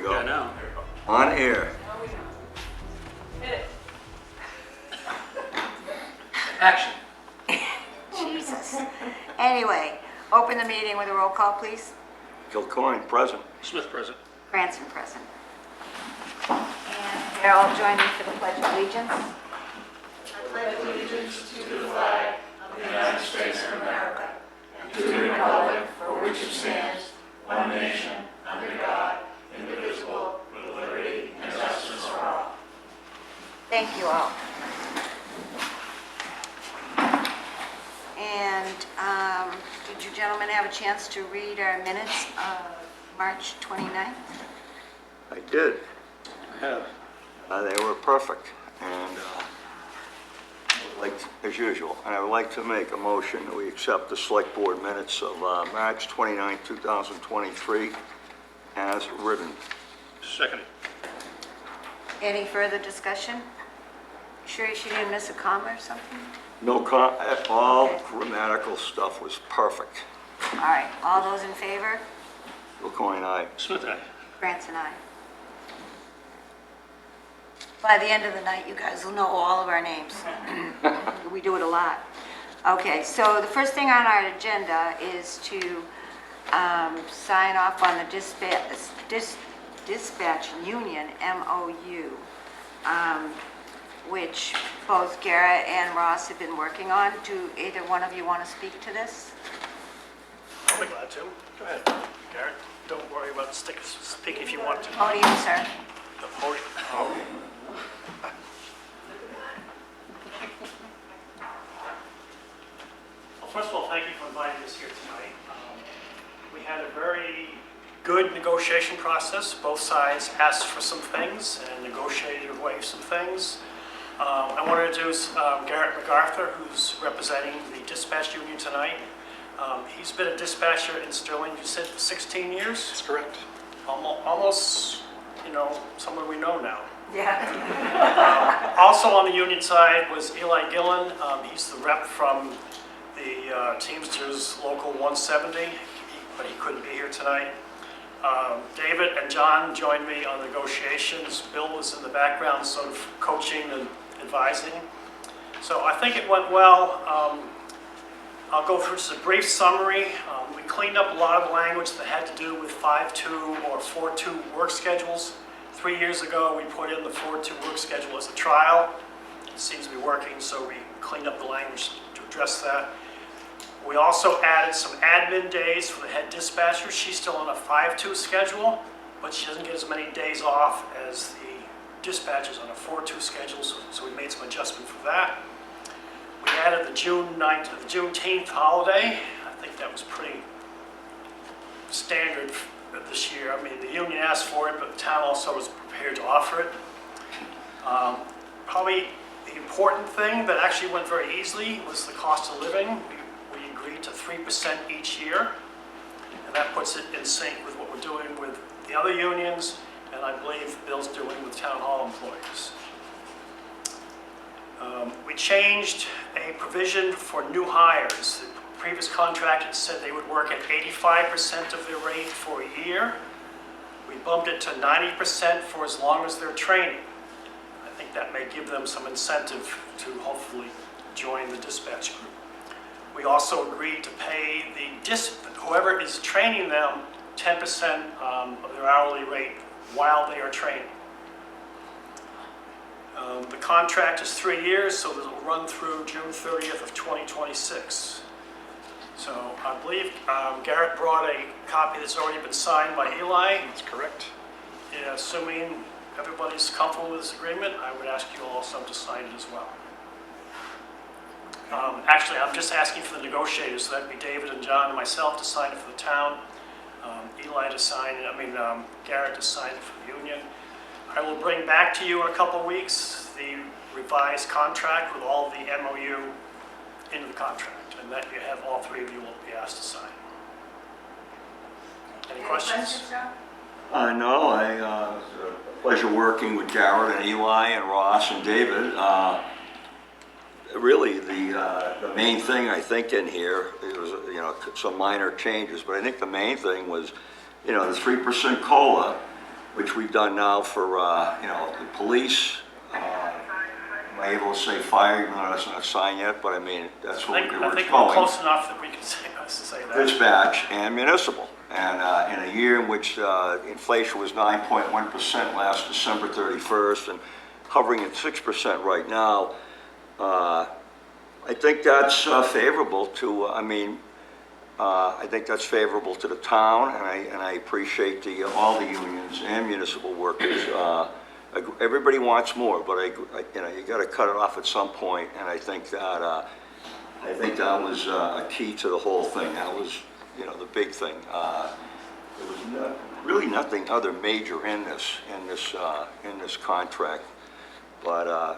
we go. I know. On air. Action. Jesus. Anyway, open the meeting with a roll call, please. Kilcoyne, present. Smith present. Cranston present. And Harold, join me for the Pledge of Allegiance. Thank you all. And did you gentlemen have a chance to read our minutes of March 29th? I did. I have. They were perfect. And like as usual, and I would like to make a motion that we accept the select board minutes of March 29, 2023 as written. Second. Any further discussion? Sure she didn't miss a comma or something? No, all grammatical stuff was perfect. All right, all those in favor? Kilcoyne, aye. Smith, aye. Grants and I. By the end of the night, you guys will know all of our names. We do it a lot. Okay, so the first thing on our agenda is to sign off on the dispatch union MOU, which both Garrett and Ross have been working on. Do either one of you want to speak to this? I'll be glad to. Go ahead, Garrett. Don't worry about speak if you want to. Podium, sir. The podium. Well, first of all, thank you for inviting us here tonight. We had a very good negotiation process. Both sides asked for some things and negotiated away some things. I want to introduce Garrett MacArthur, who's representing the dispatch union tonight. He's been a dispatcher in Sterling, you said, for 16 years? That's correct. Almost, someone we know now. Yeah. Also on the union side was Eli Gillen. He's the rep from the Teamsters Local 170, but he couldn't be here tonight. David and John joined me on negotiations. Bill was in the background, sort of coaching and advising. So I think it went well. I'll go through just a brief summary. We cleaned up a lot of language that had to do with 5-2 or 4-2 work schedules. 3 years ago, we put in the 4-2 work schedule as a trial. It seems to be working, so we cleaned up the language to address that. We also added some admin days for the head dispatcher. She's still on a 5-2 schedule, but she doesn't get as many days off as the dispatchers on a 4-2 schedule, so we made some adjustment for that. We added the Juneteenth holiday. I think that was pretty standard this year. I mean, the union asked for it, but the town also was prepared to offer it. Probably the important thing that actually went very easily was the cost of living. We agreed to 3% each year, and that puts it in sync with what we're doing with the other unions, and I believe Bill's doing with town hall employees. We changed a provision for new hires. The previous contract had said they would work at 85% of their rate for a year. We bumped it to 90% for as long as they're training. I think that may give them some incentive to hopefully join the dispatch group. We also agreed to pay whoever is training them 10% of their hourly rate while they are training. The contract is 3 years, so it will run through June 30th of 2026. So I believe Garrett brought a copy that's already been signed by Eli. That's correct. Yeah, assuming everybody's comfortable with this agreement, I would ask you also to sign it as well. Actually, I'm just asking for the negotiators, so that'd be David and John and myself to sign it for the town, Eli to sign it, Garrett to sign it for the union. I will bring back to you in a couple of weeks the revised contract with all the MOU into the contract, and that you have all three of you will be asked to sign. Any questions? No, it was a pleasure working with Garrett and Eli and Ross and David. Really, the main thing I think in here, it was some minor changes, but I think the main thing was, the 3% COLA, which we've done now for, you know, the police. Am I able to say fire, even though that's not signed yet, but I mean, that's I what think, we're I going. think we're close enough that we can say, us to say that. Dispatch and municipal. And in a year in which inflation was 9.1% last December 31st and hovering at 6% right now, I think that's favorable to, I think that's favorable to the town, and I appreciate all the unions and municipal workers. Everybody wants more, but you know, you got to cut it off at some point, and I think that was a key to the whole thing. That was, you know, the big thing. There was really nothing other major in this contract, but I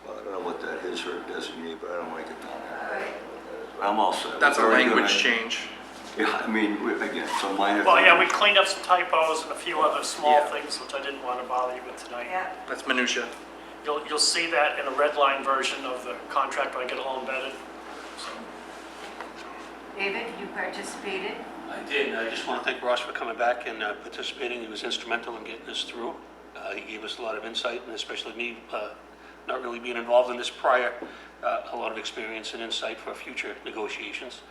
don't know what that is or doesn't mean, but I don't like it down there. I'm all set. That's a Very good. language change. Yeah, I mean, again, it's a minor. Well, yeah, thing. we cleaned up some typos and a few other small Yeah. things, which I didn't want to bother you with tonight. Yeah. That's minutia. You'll see that in a red line version of the contract when I get it all embedded. So, David, you participated? I did, and I just want to thank Ross for coming back and participating. He was instrumental in getting this through. He gave us a lot of insight, and especially me, not really being involved in this prior, a lot of experience and insight for future negotiations.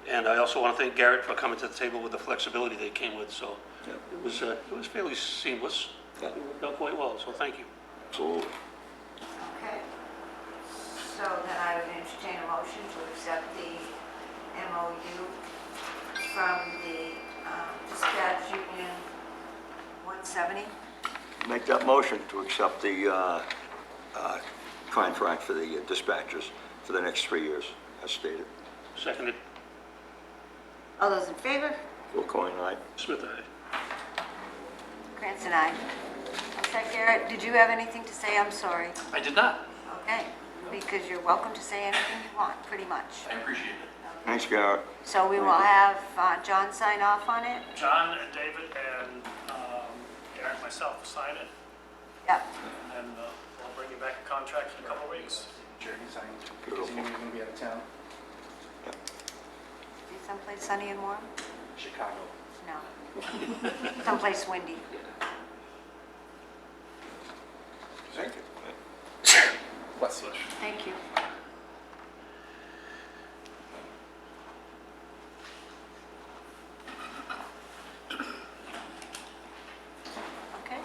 And I also want to thank Garrett for coming to the table with the flexibility they came with, so it was fairly seamless. Yeah. It worked out quite well, so thank you. Absolutely. Okay. So then I would entertain a motion to accept the MOU from the dispatch union 170. Make that motion to accept the contract for the dispatchers for the next 3 years, as stated. Seconded. All those in favor? Full coin, aye. Smith, aye. Krantz and I. Okay, Garrett, did you have anything to say? I'm sorry. I did not. Okay, because you're welcome to say anything you want, pretty much. I appreciate it. Thanks, Garrett. So we will have John sign off on it? John and David and Garrett and myself will sign it, Yep. and then I'll bring you back a contract in a couple of weeks. Jeremy signed because he knew he was going to be out of town. Be someplace sunny and warm? Chicago. No. Someplace windy. Thank you. Bless you. Thank you. Okay.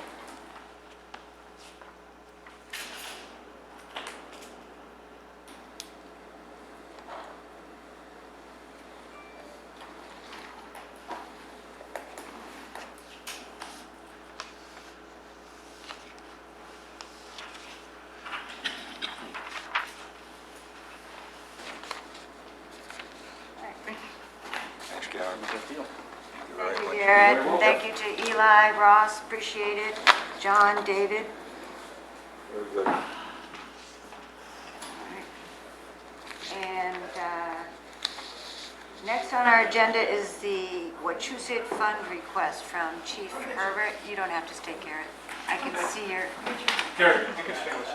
Thanks, Garrett. Good deal. You're very Thank you, much. Garrett, and thank you to Eli, Ross, appreciate it. John, David. Very good. And next on our agenda is the Wachusett Fund request from Chief Herbert. You don't have to stay, Garrett. I can see your, Garrett, you can stay with us.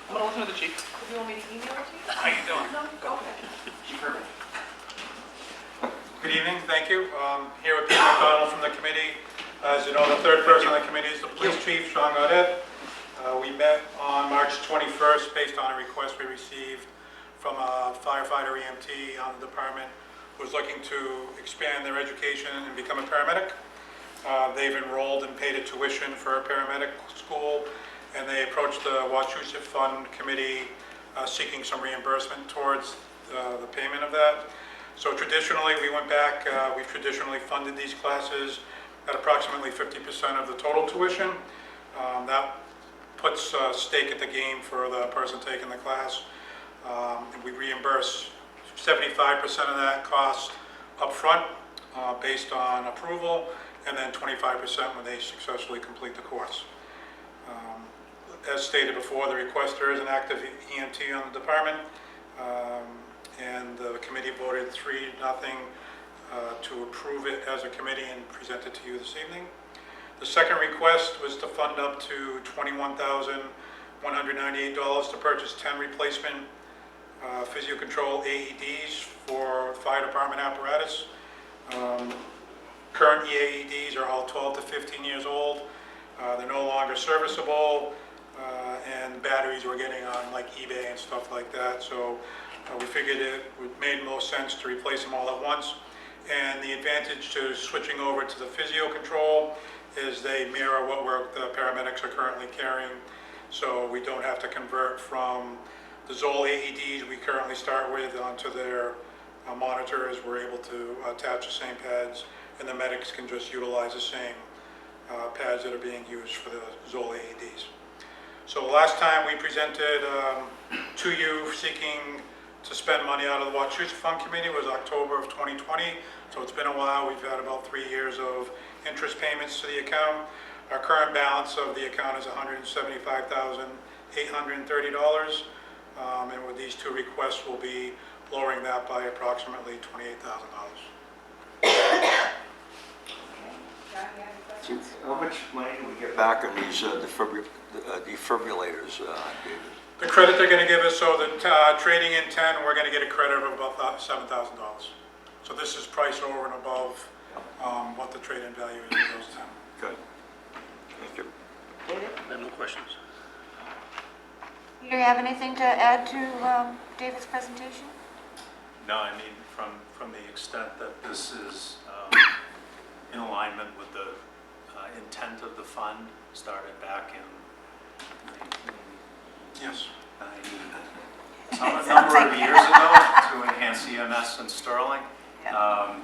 I'm going to listen to the chief. You want me to email it to you? How you doing? No? Okay. Chief Herbert. Good evening, thank you. Here with Pete McDonald from the committee. As you know, the third person on the committee is the police chief, Sean Gaudet. We met on March 21st based on a request we received from a firefighter EMT on the department who was looking to expand their education and become a paramedic. They've enrolled and paid a tuition for a paramedic school, and they approached the Wachusett Fund Committee seeking some reimbursement towards the payment of that. So traditionally, we went back, we've traditionally funded these classes at approximately 50% of the total tuition. That puts a stake at the game for the person taking the class. We reimburse 75% of that cost upfront based on approval, and then 25% when they successfully complete the course. As stated before, the requester is an active EMT on the department. And the committee voted 3-0 to approve it as a committee and present it to you this evening. The second request was to fund up to $21,198 to purchase 10 replacement physio-control AEDs for fire department apparatus. current EAEDs are all 12 to 15 years old. They're no longer serviceable, and batteries we're getting on like eBay and stuff like that. So we figured it made most sense to replace them all at once. And the advantage to switching over to the physio control is they mirror what the paramedics are currently carrying. So we don't have to convert from the Zoll AEDs we currently start with onto their monitors. We're able to attach the same pads, and the medics can just utilize the same pads that are being used for the Zoll AEDs. So last time we presented to you seeking to spend money out of the Wachusett Fund Committee was October of 2020. So it's been a while. We've had about 3 years of interest payments to the account. Our current balance of the account is $175,830. And with these two requests, we'll be lowering that by approximately $28,000. How much money do we get back on these defibrillators, David? The credit they're going to give us, so that trading in 10, we're going to get a credit of about $7,000. So this is priced over and above what the trade-in value is of those 10. Good. Thank you. David? I have no questions. Do you have anything to add to David's presentation? No, I mean, from the extent that this is in alignment with the intent of the fund, started back in Yes. a number of years ago to enhance EMS in Sterling. Yeah.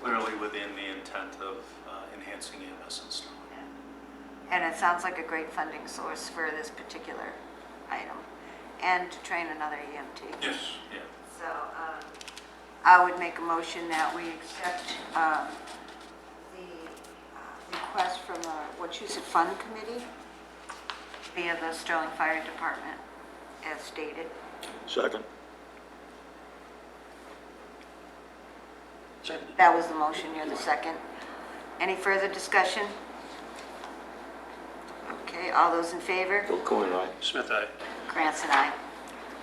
Clearly within the intent of enhancing EMS in Sterling. And it sounds like a great funding source for this particular item, and to train another EMT. Yes. Yeah. So I would make a motion that we accept the request from the Wachusett Fund Committee via the Sterling Fire Department as stated. Second. Second. That was the motion, you're the second. Any further discussion? Okay, all those in favor? Bill Cohen, aye. Smith, aye. Krantz and I.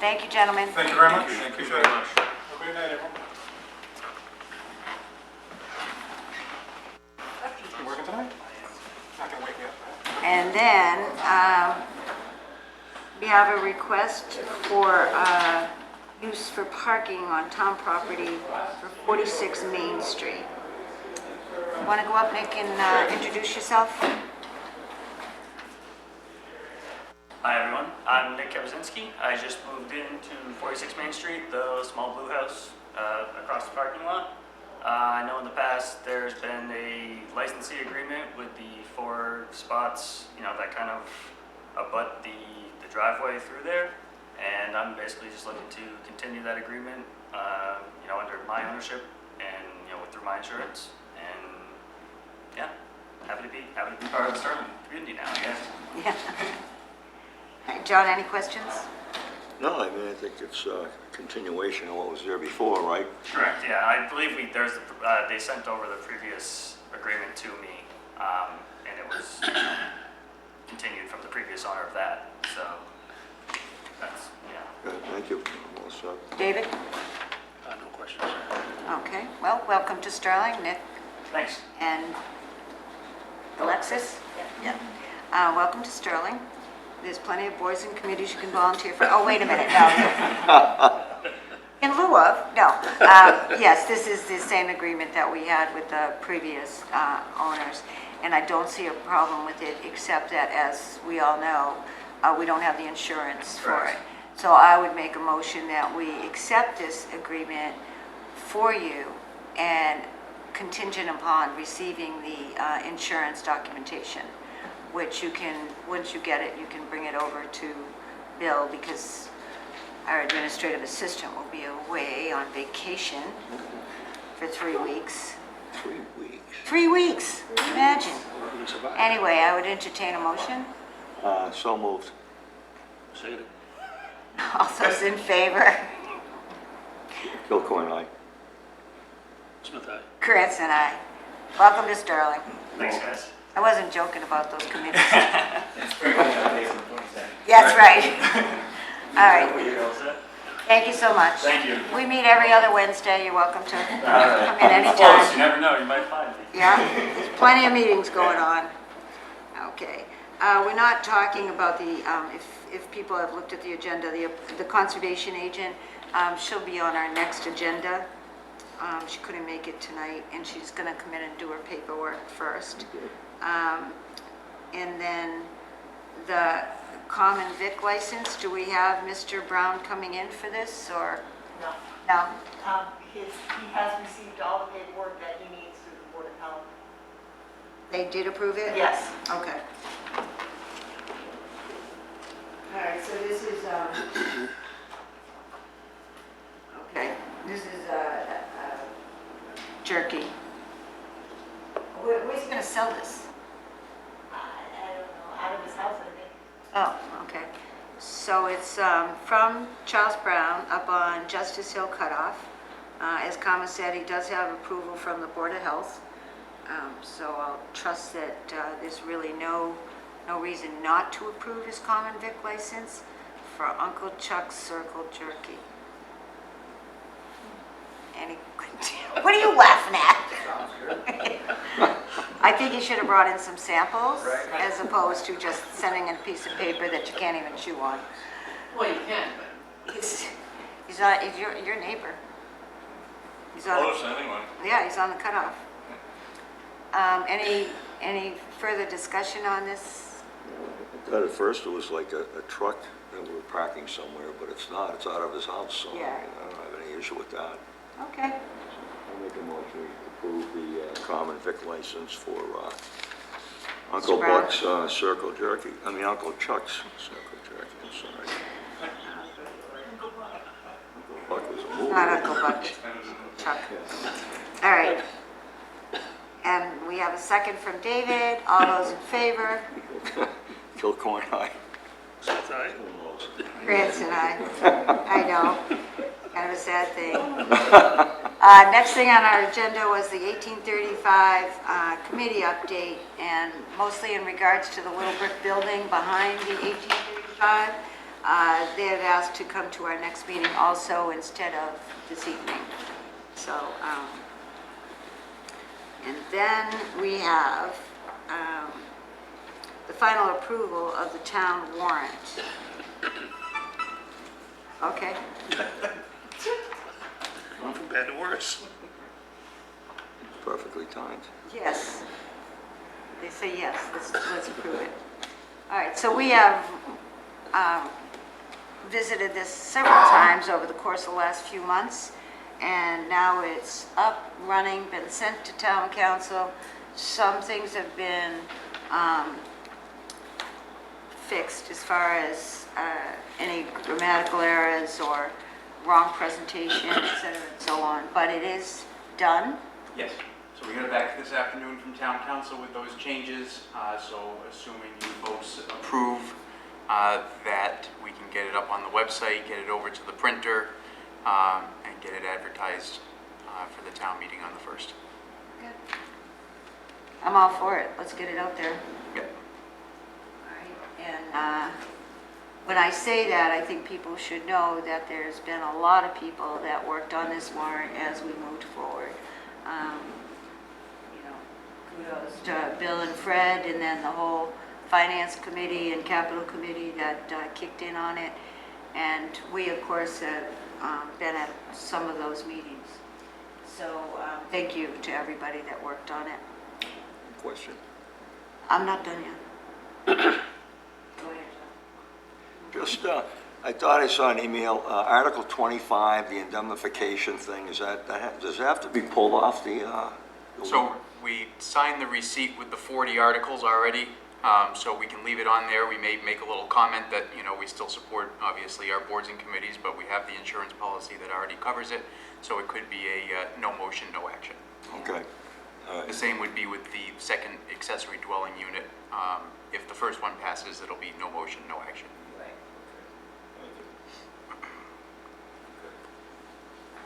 Thank you, gentlemen. Thank you very much. Thank you Appreciate very it. much. Have a good night, everyone. You working tonight? Not gonna wake me up, right? And then, we have a request for use for parking on town property for 46 Main Street. Want to go up, Nick, and introduce yourself? Hi everyone, I'm Nick Kabazinski. I just moved into 46 Main Street, the small blue house across the parking lot. I know in the past there's been a licensee agreement with the 4 spots, that kind of abut the driveway through there. And I'm basically just looking to continue that agreement, under my ownership and, through my insurance. And yeah, happy to be part of the Sterling community now, I guess. Yeah. All right, John, any questions? No, I mean, I think it's a continuation of what was there before, right? Correct, yeah, I believe they sent over the previous agreement to me, and it was continued from the previous owner of that, so that's, yeah. Good, thank you. Well said. David? No questions. Okay, well, welcome to Sterling, Nick Thanks. and Alexis. Yeah. Welcome to Sterling. There's plenty of boards and committees you can volunteer for. Oh, wait a minute, no. In lieu of, no. Yes, this is the same agreement that we had with the previous owners, and I don't see a problem with it, except that, as we all know, we don't have the insurance for it. So I would make a motion that we accept this agreement for you and contingent upon receiving the insurance documentation, which you can, once you get it, you can bring it over to Bill, because our administrative assistant will be away on vacation for 3 weeks. 3 weeks. 3 weeks, imagine. We can survive. Anyway, I would entertain a motion. So moved. Second. All those in favor? Bill Cohen, aye. Smith, aye. Krantz and I. Welcome to Sterling. Thanks, guys. I wasn't joking about those committees. That's right. All right. Thank you so much. Thank you. We meet every other Wednesday. You're welcome to come in Of course, you anytime. never know, you might find me. Yeah, there's plenty of meetings going on. Okay. We're not talking about the, if people have looked at the agenda, the conservation agent, she'll be on our next agenda. She couldn't make it tonight, and she's going to come in and do her paperwork first. And then the common vic license, do we have Mr. Brown coming in for this, or? No. No? He has received all the paperwork that he needs through the Board of Health. They did approve it? Yes. Okay. All right, so this is, okay, this is jerky. Where's he gonna sell this? I don't know, out of his house, I think. Oh, okay. So it's from Charles Brown up on Justice Hill Cutoff. As Kama said, he does have approval from the Board of Health. So I'll trust that there's really no reason not to approve his common vic license for Uncle Chuck's Circle Jerky. Any, what are you laughing at? I think you should have brought in some samples as opposed to just sending in a piece of paper that you can't even chew on. Well, you can, He's your neighbor. He's on, anyway. yeah, he's on the cutoff. Any further discussion on this? I thought at first it was like a truck that we were parking somewhere, but it's not. It's out of his house, so Yeah. I don't have any issue with that. Okay. I'll make a motion to approve the common vic license for Uncle Brown. Buck's Circle Jerky. I mean, Uncle Chuck's Circle Jerky, I'm sorry. Uncle Buck was a movie. Not Uncle Buck. Chuck. All right. And we have a second from David. All those in favor? Kilcoyne High. Grants and I know. Kind of a sad thing. Next thing on our agenda was the 1835 committee update, and mostly in regards to the little brick building behind the 1835. They have asked to come to our next meeting also instead of this evening. So, and then we have the final approval of the town warrant. Okay. Going from bad to worse. Perfectly timed. Yes. They say yes, let's approve it. All right, so we have visited this several times over the course of the last few months, and now it's up, running, been sent to town council. Some things have been fixed as far as any grammatical errors or wrong presentation, et cetera, and so on, but it is done. Yes, so we got it back this afternoon from town council with those changes, so assuming you folks approve that we can get it up on the website, get it over to the printer, and get it advertised for the town meeting on the 1st. Good. I'm all for it, let's get it out there. Yep. All right, and when I say that, I think people should know that there's been a lot of people that worked on this warrant as we moved forward. You know, kudos to Bill and Fred, and then the whole Finance Committee and Capital Committee that kicked in on it. And we, of course, have been at some of those meetings. So thank you to everybody that worked on it. Question. I'm not done yet. Go ahead, John. Just, I thought I saw an email, Article 25, the indemnification thing, does that have to be pulled off the So we signed the receipt with the 40 articles already, so we can leave it on there. We may make a little comment that, you know, we still support, obviously, our boards and committees, but we have the insurance policy that already covers it, so it could be a no motion, no action. Okay. The same would be with the second accessory dwelling unit. If the first one passes, it'll be no motion, no action.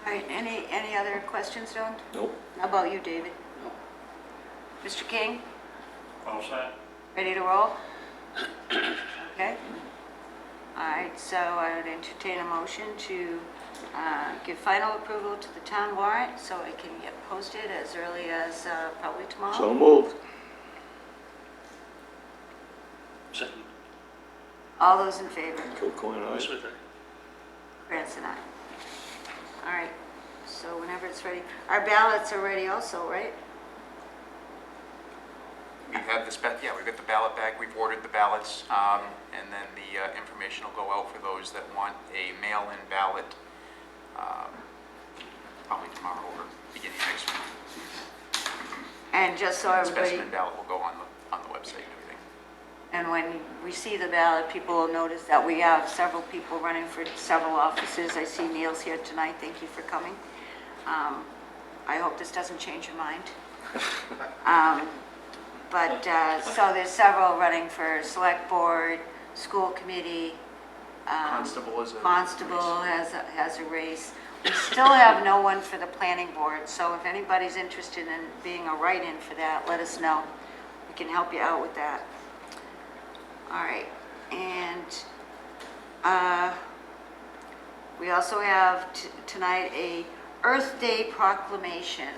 All right, any other questions, Don? Nope. How about you, David? Mr. King, All set? ready to roll? Okay. All right, so I would entertain a motion to give final approval to the town warrant so it can get posted as early as probably tomorrow. So moved. Second. All those in favor? Kilcoyne, aye. Smith, aye. Grants and I. All right, so whenever it's ready. Our ballots are ready also, right? We have this, yeah, we've got the ballot back, we've ordered the ballots, and then the information will go out for those that want a mail-in ballot, probably tomorrow or beginning of next week. And just so everybody, Specimen ballot will go on the website and everything. and when we see the ballot, people will notice that we have several people running for several offices. I see Neil's here tonight, thank you for coming. I hope this doesn't change your mind. But, so there's several running for select board, school committee. Constable is a Constable has a race. We still have no one for the planning board, so if anybody's interested in being a write-in for that, let us know. We can help you out with that. All right, and we also have tonight a Earth Day proclamation,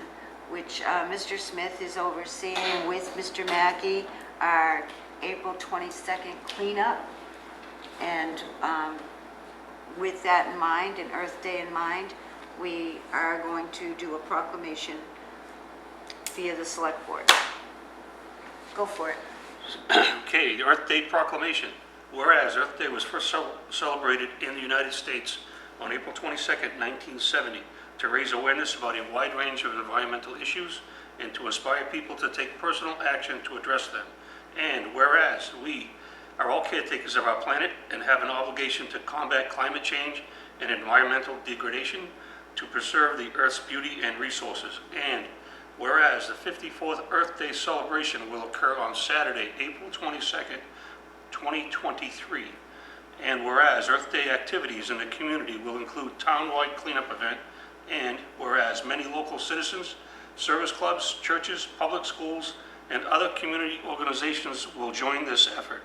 which Mr. Smith is overseeing with Mr. Mackey, our April 22nd cleanup. And with that in mind, and Earth Day in mind, we are going to do a proclamation via the select board. Go for it. Okay, the Earth Day proclamation. Whereas Earth Day was first celebrated in the United States on April 22nd, 1970, to raise awareness about a wide range of environmental issues and to inspire people to take personal action to address them. And whereas we are all caretakers of our planet and have an obligation to combat climate change and environmental degradation, to preserve the Earth's beauty and resources. And whereas the 54th Earth Day celebration will occur on Saturday, April 22nd, 2023. And whereas Earth Day activities in the community will include town-wide cleanup event. And whereas many local citizens, service clubs, churches, public schools, and other community organizations will join this effort.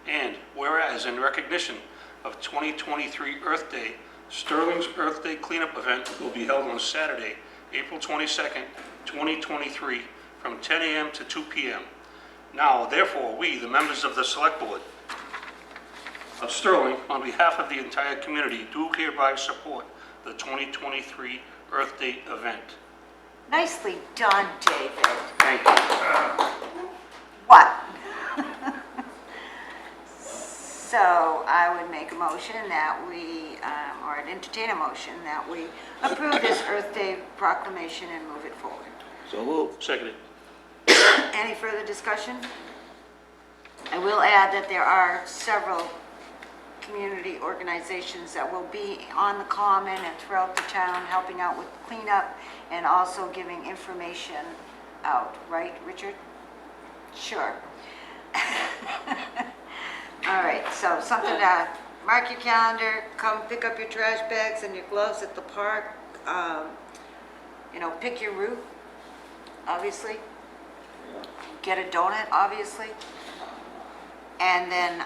And whereas in recognition of 2023 Earth Day, Sterling's Earth Day cleanup event will be held on Saturday, April 22nd, 2023, from 10 a.m. to 2 p.m. Now, therefore, we, the members of the Select Board of Sterling, on behalf of the entire community, do hereby support the 2023 Earth Day event. Nicely done, David. Thank you. What? So I would make a motion that we, or I'd entertain a motion that we approve this Earth Day proclamation and move it forward. So moved. Seconded. Any further discussion? I will add that there are several community organizations that will be on the common and throughout the town helping out with cleanup and also giving information out, right, Richard? Sure. All right, so something to mark your calendar, come pick up your trash bags and your gloves at the park. You know, pick your route, obviously. Get a donut, obviously. And then,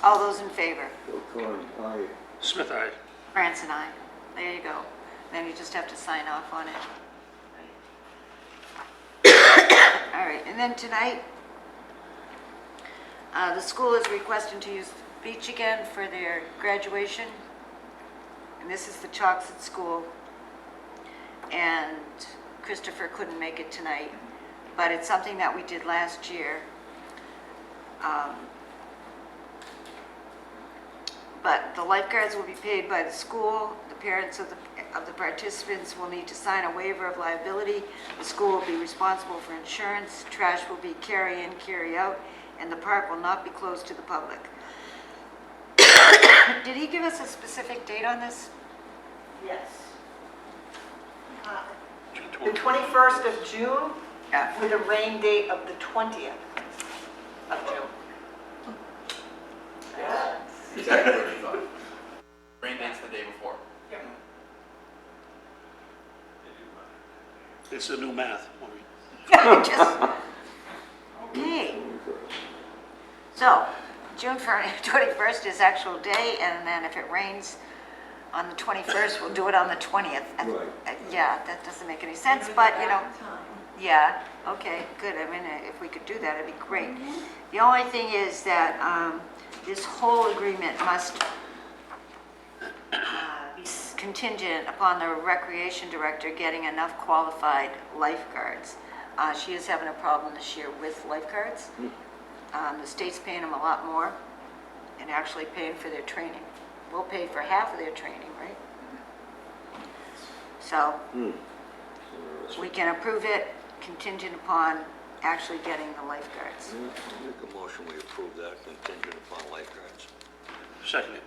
all those in favor? Kilcoyne, aye. Smith, aye. France and I. There you go. Then you just have to sign off on it. All right, and then tonight, the school is requesting to use the beach again for their graduation. And this is the Chalks at School. And Christopher couldn't make it tonight, but it's something that we did last year. But the lifeguards will be paid by the school. The parents of the participants will need to sign a waiver of liability. The school will be responsible for insurance. Trash will be carry in, carry out, and the park will not be closed to the public. Did he give us a specific date on this? Yes. June The 20th. 21st of June Yeah. with a rain date of the 20th of June. Exactly what you thought. Rain date's the day before. It's the new math. Just, okay. So, June 21st is actual day, and then if it rains on the 21st, we'll do it on the 20th. Right. Yeah, that doesn't make any sense, but, you know, yeah, okay, good. I mean, if we could do that, it'd be great. The only thing is that this whole agreement must be contingent upon the recreation director getting enough qualified lifeguards. She is having a problem this year with lifeguards. The state's paying them a lot more and actually paying for their training. We'll pay for half of their training, right? So we can approve it contingent upon actually getting the lifeguards. Yeah, make a motion, we approve that contingent upon lifeguards. Seconded.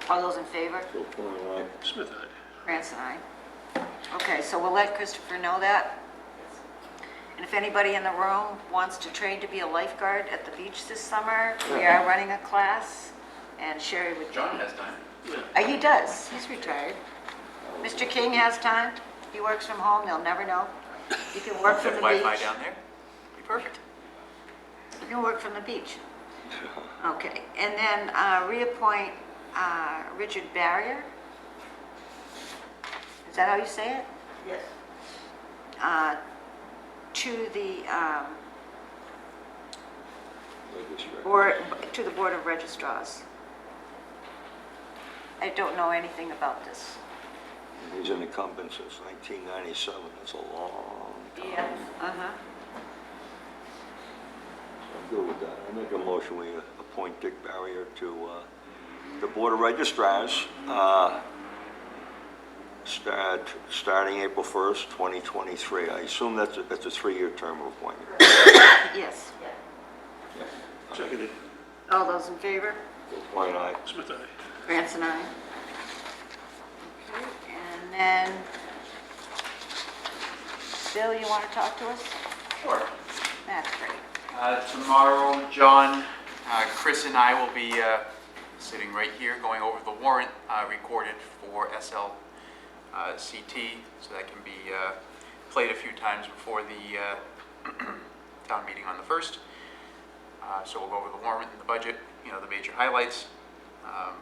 All those in favor? So, Klein, aye. Smith, aye. Grant's and I. Okay, so we'll let Christopher know that. And if anybody in the room wants to train to be a lifeguard at the beach this summer, we are running a class, and Sherry would. John has time. He does, he's retired. Mr. King has time, he works from home, they'll never know. You can work from the Wi-Fi beach. down there? Be perfect. You can work from the beach. Okay, and then reappoint Richard Barrier. Is that how you say it? Yes. To the Register. board, to the Board of Registrars. I don't know anything about this. He's an incumbent since 1997, that's a long time. Uh-huh. I'm good with that. I make a motion, we appoint Dick Barrier to the Board of Registrars, starting April 1st, 2023. I assume that's a 3-year term of appointment. Yes. Seconded. All those in favor? Klein, aye. Smith, aye. Grant's and I. Okay, and then, Bill, you want to talk to us? Sure. That's great. Tomorrow, John, Chris and I will be sitting right here going over the warrant recorded for SLCT, so that can be played a few times before the town meeting on the 1st. So we'll go over the warrant and the budget, you know, the major highlights,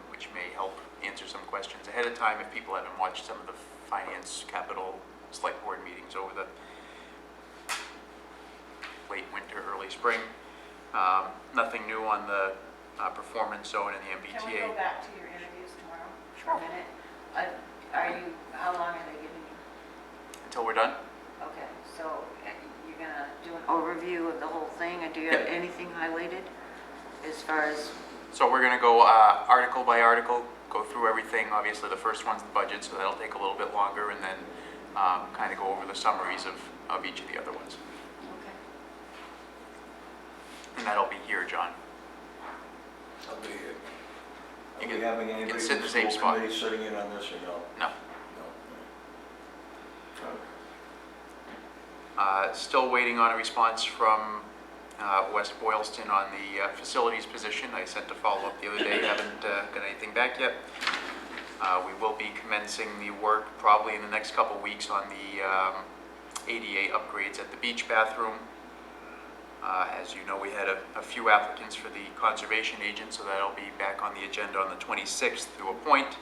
which may help answer some questions ahead of time if people haven't watched some of the finance, capital, select board meetings over the late winter, early spring. Nothing new on the performance zone and the MBTA. Can we go back to your interviews tomorrow for a minute? How long are they giving you? Until we're done? Okay, so you're gonna do an overview of the whole thing, and do you have Yep. anything highlighted as far as? So we're gonna go article by article, go through everything. Obviously, the first one's the budget, so that'll take a little bit longer, and then kind of go over the summaries of each of the other ones. Okay. And that'll be here, John. I'll be here. You Are can- we having you can anybody sit in from the the same school spot. committee sitting in on this or no? No. No. Still waiting on a response from West Boylston on the facilities position. I sent a follow-up the other day, haven't got anything back yet. We will be commencing the work probably in the next couple weeks on the ADA upgrades at the beach bathroom. As you know, we had a few applicants for the conservation agent, so that'll be back on the agenda on the 26th to appoint.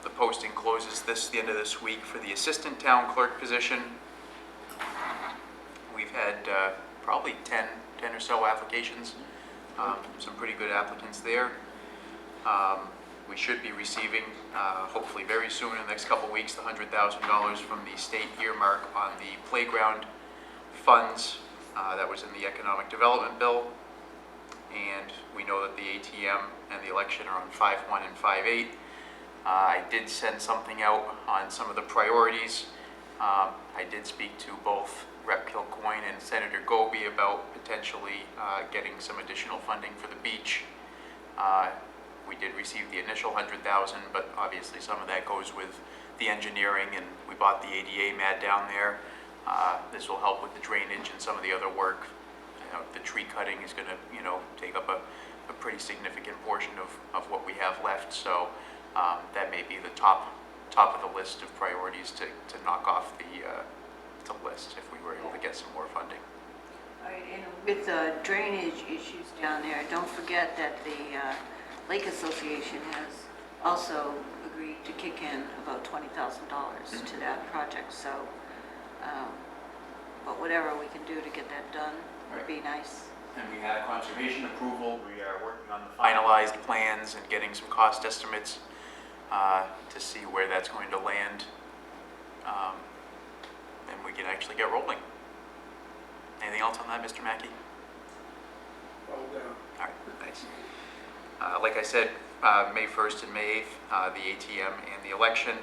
The posting closes the end of this week for the assistant town clerk position. We've had probably 10 or so applications, some pretty good applicants there. We should be receiving, hopefully very soon, in the next couple weeks, the $100,000 from the state earmark on the playground funds that was in the economic development bill. And we know that the ATM and the election are on 5/1 and 5/8. I did send something out on some of the priorities. I did speak to both Rep. Kilcoyne and Senator Goby about potentially getting some additional funding for the beach. We did receive the initial $100,000, but obviously some of that goes with the engineering, and we bought the ADA mat down there. This will help with the drainage and some of the other work. You know, the tree cutting is going to, you know, take up a pretty significant portion of what we have left. So that may be the top of the list of priorities to knock off the list if we were able to get some more funding. All right, and with the drainage issues down there, don't forget that the Lake Association has also agreed to kick in about $20,000 to that project, so, but whatever we can do to get that done would be nice. And we had conservation approval. We are working on the finalized plans and getting some cost estimates to see where that's going to land. And we can actually get rolling. Anything else on that, Mr. Mackey? All right, thanks. Like I said, May 1st and May 8th, the ATM and the election.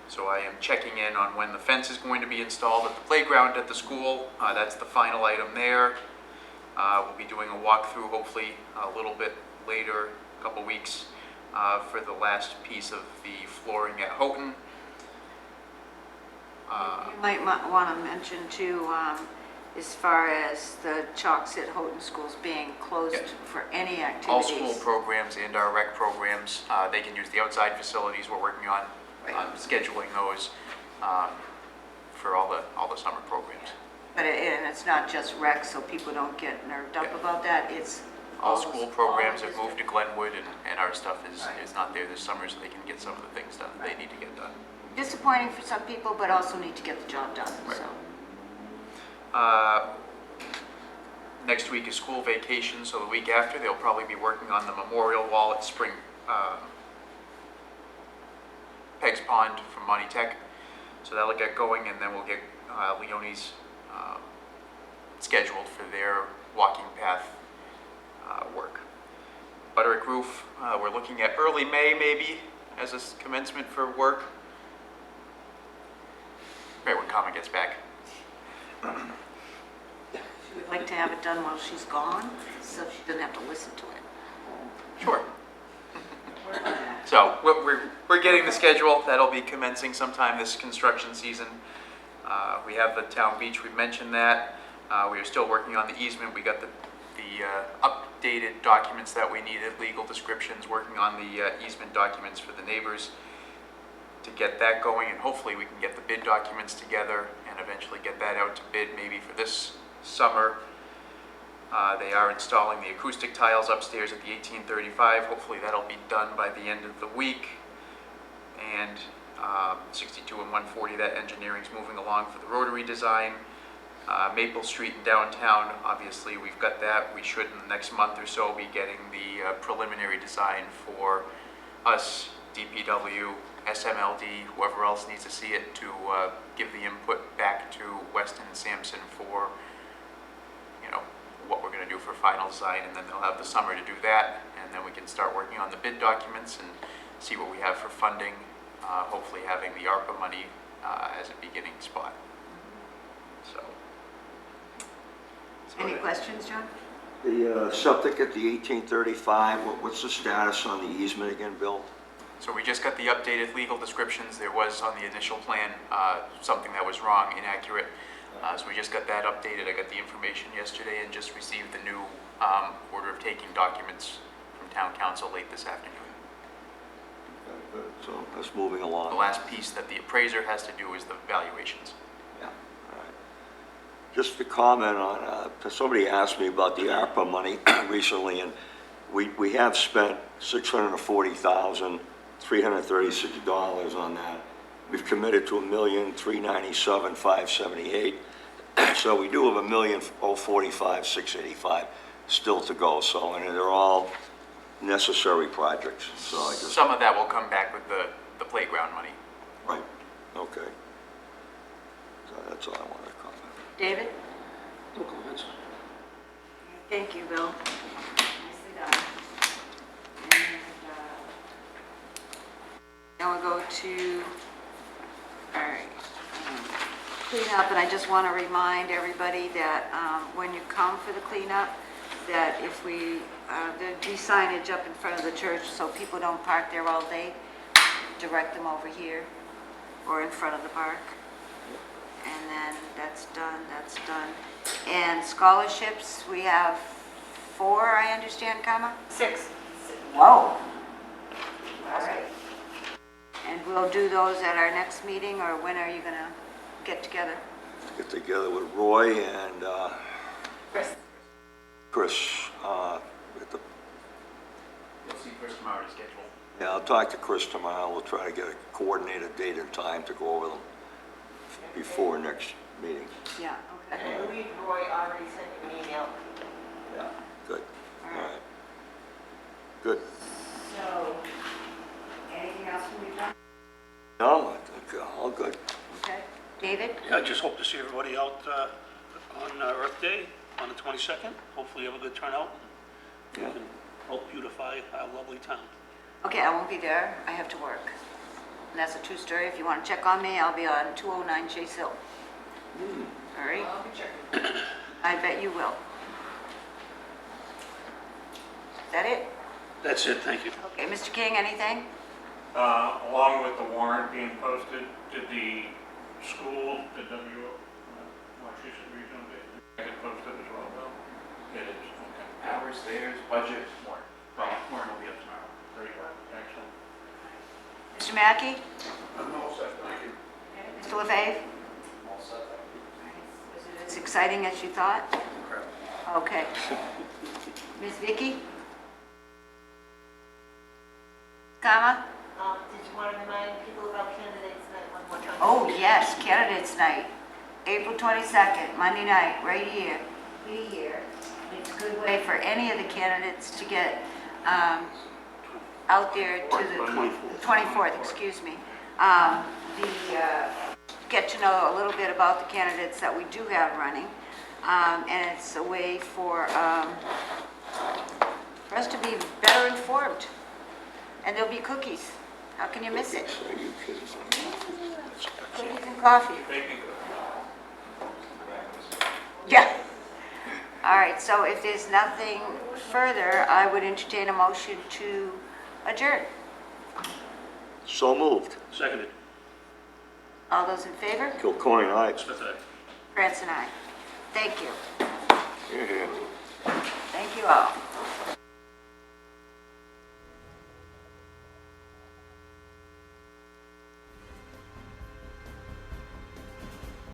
So I am checking in on when the fence is going to be installed at the playground at the school. That's the final item there. We'll be doing a walkthrough hopefully a little bit later, a couple weeks, for the last piece of the flooring at Houghton. You might want to mention too, as far as the chalks at Houghton schools being closed Yes. for any activities. All school programs and our rec programs, they can use the outside facilities. We're working on scheduling those for all the summer programs. But and it's not just rec, so people don't get nerved up about that. It's All school programs all have the moved to Glenwood, and our stuff is not there this summer, so they can get some of the things done that they need to get done. disappointing for some people, but also need to get the job done, Right. so. Next week is school vacation, so the week after, they'll probably be working on the memorial wall at Peg's Pond from Monty Tech. So that'll get going, and then we'll get Leone's scheduled for their walking path work. Butterick Roof, we're looking at early May maybe as a commencement for work. Right when Kama gets back. We'd like to have it done while she's gone, so she doesn't have to listen to it. Sure. So we're getting the schedule. That'll be commencing sometime this construction season. We have the town beach. We mentioned that. We are still working on the easement. We got the updated documents that we needed, legal descriptions, working on the easement documents for the neighbors to get that going, and hopefully we can get the bid documents together and eventually get that out to bid maybe for this summer. They are installing the acoustic tiles upstairs at the 1835. Hopefully that'll be done by the end of the week. And 62 and 140, that engineering's moving along for the rotary design. Maple Street in downtown, obviously we've got that. We should in the next month or so be getting the preliminary design for us, DPW, SMLD, whoever else needs to see it, to give the input back to Weston and Sampson for, you know, what we're going to do for final design, and then they'll have the summer to do that, and then we can start working on the bid documents and see what we have for funding, hopefully having the ARPA money as a beginning spot. So. Any questions, John? The septic at the 1835, what's the status on the easement again, Bill? So we just got the updated legal descriptions. There was on the initial plan something that was wrong, inaccurate. So we just got that updated. I got the information yesterday and just received the new order of taking documents from town council late this afternoon. So that's moving along. The last piece that the appraiser has to do is the valuations. Yeah, all right. Just to comment on, somebody asked me about the ARPA money recently, and we have spent $640,336 on that. We've committed to $1,397,578. So we do have $1,045,685 still to go. So, and they're all necessary projects. So I just. Some of that will come back with the playground money. Right, okay. So that's all I wanted to comment. David? No comments. Thank you, Bill. Nicely done. And now we'll go to, all right, cleanup, and I just want to remind everybody that when you come for the cleanup, that if there'd be signage up in front of the church so people don't park there all day, direct them over here or in front of the park. And then that's done, that's done. And scholarships, we have 4, I understand, Kama? 6. Whoa. All right. And we'll do those at our next meeting, or when are you gonna get together? get together with Roy and Chris. Chris. At the, You'll see Chris tomorrow to schedule. yeah, I'll talk to Chris tomorrow. We'll try to get a coordinated date and time to go over them before next meeting. Yeah, okay. I believe Roy already sent you an email. Yeah. Good. All right. Good. So, anything else from you, John? No, I think all good. Okay. David? Yeah, I just hope to see everybody out on Earth Day on the 22nd. Hopefully you have a good turnout. Yeah. And help beautify our lovely town. Okay, I won't be there. I have to work. And that's a true story. If you want to check on me, I'll be on 209 Chase Hill. All right? I'll be checking. I bet you will. Is that it? That's it, thank you. Okay, Mr. King, anything? Along with the warrant being posted, did the school, the Washington Regional, get it posted as well, Bill? It is, okay. Hours, theirs, budget, more. Well, warrant will be up tomorrow. Very well, excellent. Mr. Mackey? I'm all set, thank you. Mr. LaFave? All set. Was it as exciting as you thought? Okay. Ms. Vicky? Comma? Did you want to remind people about candidates night one more time? Oh, yes, candidates night, April 22nd, Monday night, right here. Be here. It's a good way for any of the candidates to get out there to the 24th, excuse me. Get to know a little bit about the candidates that we do have running. And it's a way for us to be better informed. And there'll be cookies. How can you miss it? Are you kidding me? Cookies and coffee. Baking Yeah. All right, so if there's nothing further, I would entertain a motion to adjourn. So moved. Seconded. All those in favor? Kilcoyne, aye. Smith, aye. France and I. Thank you. Here, here. Thank you all.